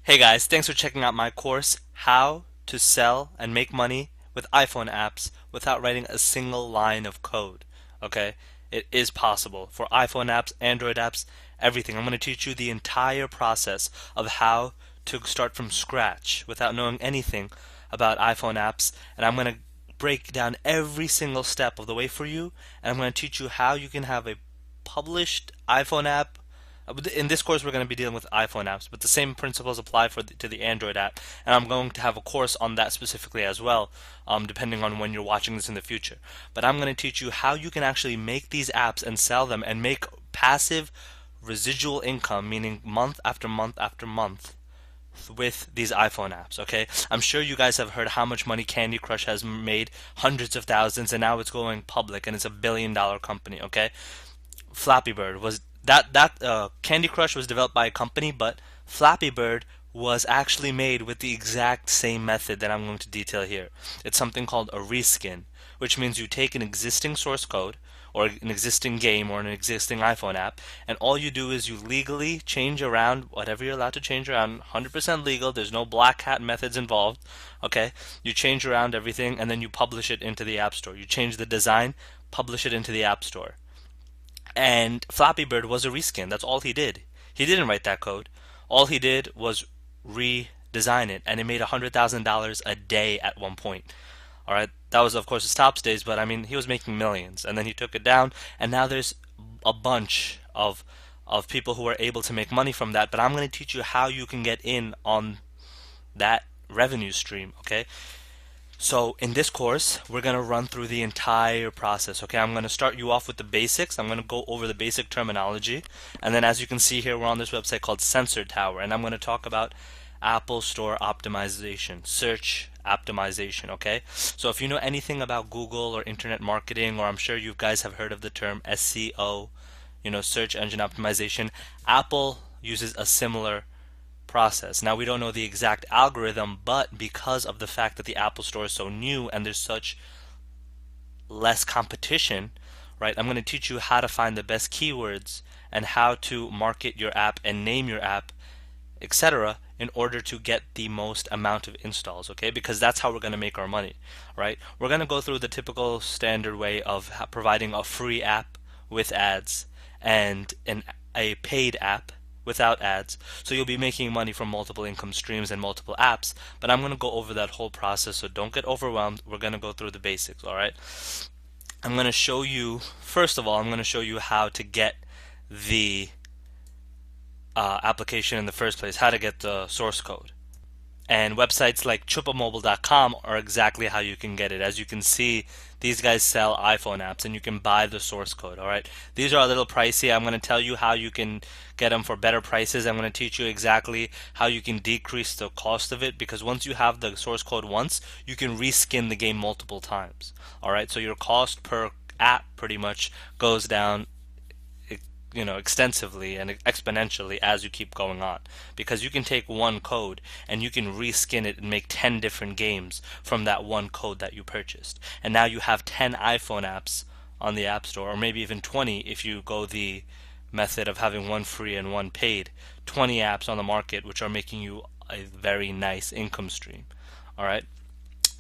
Hey guys, thanks for checking out my course, How to Sell and Make Money with iPhone Apps Without Writing a Single Line of Code. Okay? It is possible for iPhone apps, Android apps, everything. I'm going to teach you the entire process of how to start from scratch without knowing anything about iPhone apps, and I'm going to break down every single step of the way for you, and I'm going to teach you how you can have a published iPhone app. In this course, we're going to be dealing with iPhone apps, but the same principles apply to the Android app, and I'm going to have a course on that specifically as well, depending on when you're watching this in the future. But I'm going to teach you how you can actually make these apps and sell them and make passive residual income, meaning month after month after month, with these iPhone apps, okay? I'm sure you guys have heard how much money Candy Crush has made, hundreds of thousands, and now it's going public and it's $1 billion company, okay? Flappy Bird was that Candy Crush was developed by a company, but Flappy Bird was actually made with the exact same method that I'm going to detail here. It's something called a reskin, which means you take an existing source code or an existing game or an existing iPhone app, and all you do is you legally change around whatever you're allowed to change around, 100% legal, there's no black hat methods involved, okay? You change around everything and then you publish it into the App Store. You change the design, publish it into the App Store. And Flappy Bird was a reskin. That's all he did. He didn't write that code. All he did was redesign it, and it made $100,000 a day at one point. All right, that was of course his top days, but I mean he was making millions, and then he took it down, and now there's a bunch of people who are able to make money from that. But I'm going to teach you how you can get in on that revenue stream. Okay, so in this course, we're going to run through the entire process. Okay, I'm going to start you off with the basics. I'm going to go over the basic terminology. And then as you can see here, we're on this website called Sensor Tower. And I'm going to talk about Apple Store optimization, search optimization, okay? So if you know anything about Google or internet marketing, or I'm sure you guys have heard of the term SEO, search engine optimization, Apple uses a similar process. Now, we don't know the exact algorithm, but because of the fact that the Apple Store is so new and there's such less competition, right? I'm going to teach you how to find the best keywords and how to market your app and name your app, etc., in order to get the most amount of installs, okay? Because that's how we're going to make our money, right? We're going to go through the typical standard way of providing a free app with ads and a paid app without ads. So you'll be making money from multiple income streams and multiple apps, but I'm going to go over that whole process, so don't get overwhelmed. We're going to go through the basics, all right? I'm going to show you, first of all, I'm going to show you how to get the application in the first place, how to get the source code. And websites like chupamobile.com are exactly how you can get it. As you can see, these guys sell iPhone apps and you can buy the source code, all right? These are a little pricey. I'm going to tell you how you can get them for better prices. I'm going to teach you exactly how you can decrease the cost of it, because once you have the source code once, you can reskin the game multiple times, all right? So your cost per app pretty much goes down extensively and exponentially as you keep going on, because you can take one code and you can reskin it and make 10 different games from that one code that you purchased, and now you have 10 iPhone apps on the App Store, or maybe even 20 if you go the method of having one free and one paid. 20 apps on the market which are making you a very nice income stream. All right,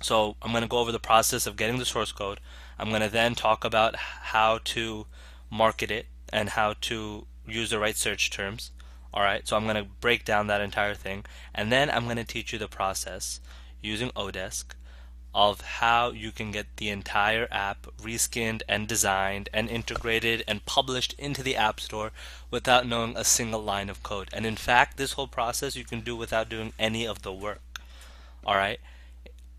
so I'm going to go over the process of getting the source code. I'm going to then talk about how to market it and how to use the right search terms. Alright, so I'm going to break down that entire thing, and then I'm going to teach you the process using Odesk of how you can get the entire app reskinned and designed and integrated and published into the App Store without knowing a single line of code. And in fact, this whole process you can do without doing any of the work. Alright,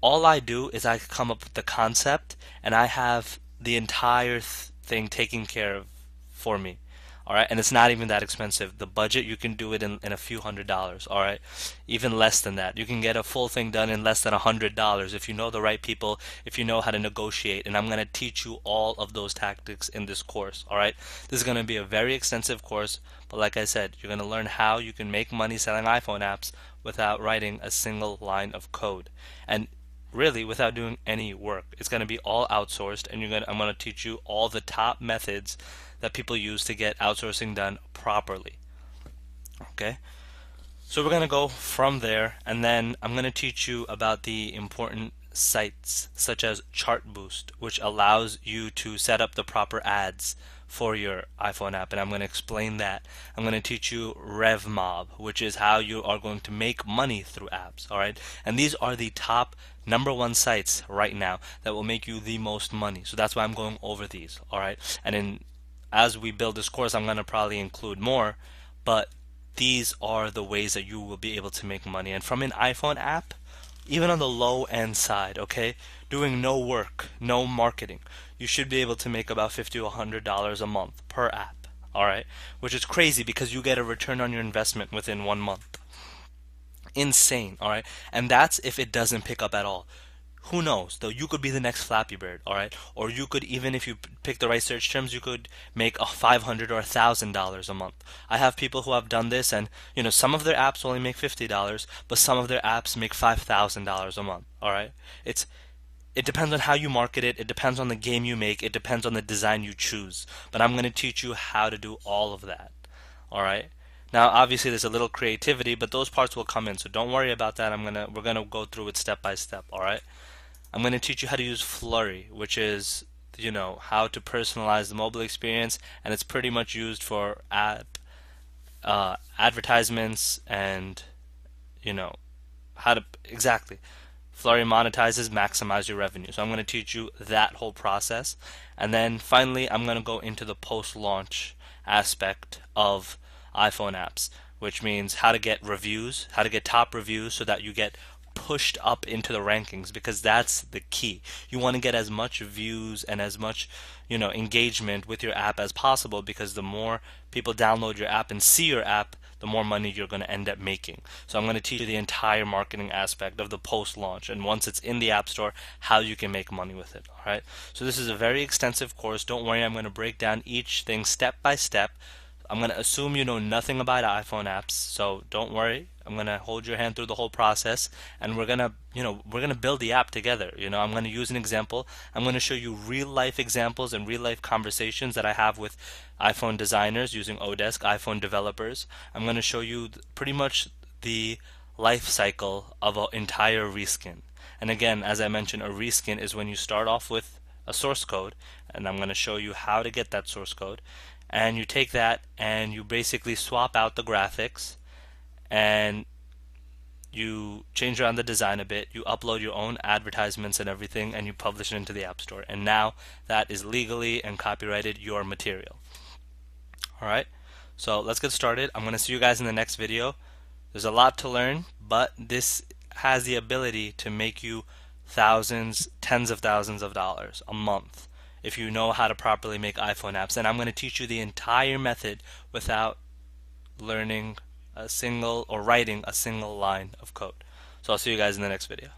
all I do is I come up with the concept and I have the entire thing taken care of for me. All right, and it's not even that expensive. The budget, you can do it in a few $100s. All right, even less than that. You can get a full thing done in less than $100 if you know the right people, if you know how to negotiate. And I'm going to teach you all of those tactics in this course. All right, this is going to be a very extensive course, but like I said, you're going to learn how you can make money selling iPhone apps without writing a single line of code, and really without doing any work. It's going to be all outsourced, and I'm going to teach you all the top methods that people use to get outsourcing done properly. Okay? So we're going to go from there, and then I'm going to teach you about the important sites such as Chartboost, which allows you to set up the proper ads for your iPhone app, and I'm going to explain that. I'm going to teach you RevMob, which is how you are going to make money through apps, all right? And these are the top #1 sites right now that will make you the most money. So that's why I'm going over these, all right? And as we build this course, I'm going to probably include more, but these are the ways that you will be able to make money. And from an iPhone app, even on the low end side, okay, doing no work, no marketing, you should be able to make about $50 to $100 a month per app, all right, which is crazy because you get a return on your investment within 1 month. Insane, all right, and that's if it doesn't pick up at all. Who knows though, you could be the next Flappy Bird, all right, or you could, even if you pick the right search terms, you could make $500 or $1,000 a month. I have people who have done this, and some of their apps only make $50, but some of their apps make $5,000 a month, all right. It depends on how you market it, it depends on the game you make, it depends on the design you choose, but I'm going to teach you how to do all of that, all right. Now obviously there's a little creativity, but those parts will come in, so don't worry about that. We're gonna go through it step by step, all right. I'm going to teach you how to use Flurry, which is, how to personalize the mobile experience, and it's pretty much used for advertisements and, how to exactly. Flurry monetizes, maximize your revenue. So I'm going to teach you that whole process, and then finally I'm going to go into the post-launch aspect of iPhone apps, which means how to get reviews, how to get top reviews so that you get pushed up into the rankings, because that's the key. You want to get as much views and as much engagement with your app as possible, because the more people download your app and see your app, the more money you're going to end up making. So I'm going to teach you the entire marketing aspect of the post launch, and once it's in the App Store, how you can make money with it. Alright, so this is a very extensive course. Don't worry, I'm going to break down each thing step by step. I'm going to assume you know nothing about iPhone apps, so don't worry. I'm going to hold your hand through the whole process, and we're going to build the app together. I'm going to use an example. I'm going to show you real life examples and real life conversations that I have with iPhone designers using Odesk, iPhone developers. I'm going to show you pretty much the life cycle of an entire reskin. And again, as I mentioned, a reskin is when you start off with a source code, and I'm going to show you how to get that source code. And you take that and you basically swap out the graphics, and you change around the design a bit, you upload your own advertisements and everything, and you publish it into the App Store. And now that is legally and copyrighted your material. Alright, so let's get started. I'm going to see you guys in the next video. There's a lot to learn, but this has the ability to make you thousands, tens of thousands of dollars a month if you know how to properly make iPhone apps. And I'm going to teach you the entire method without learning a single or writing a single line of code. So I'll see you guys in the next video.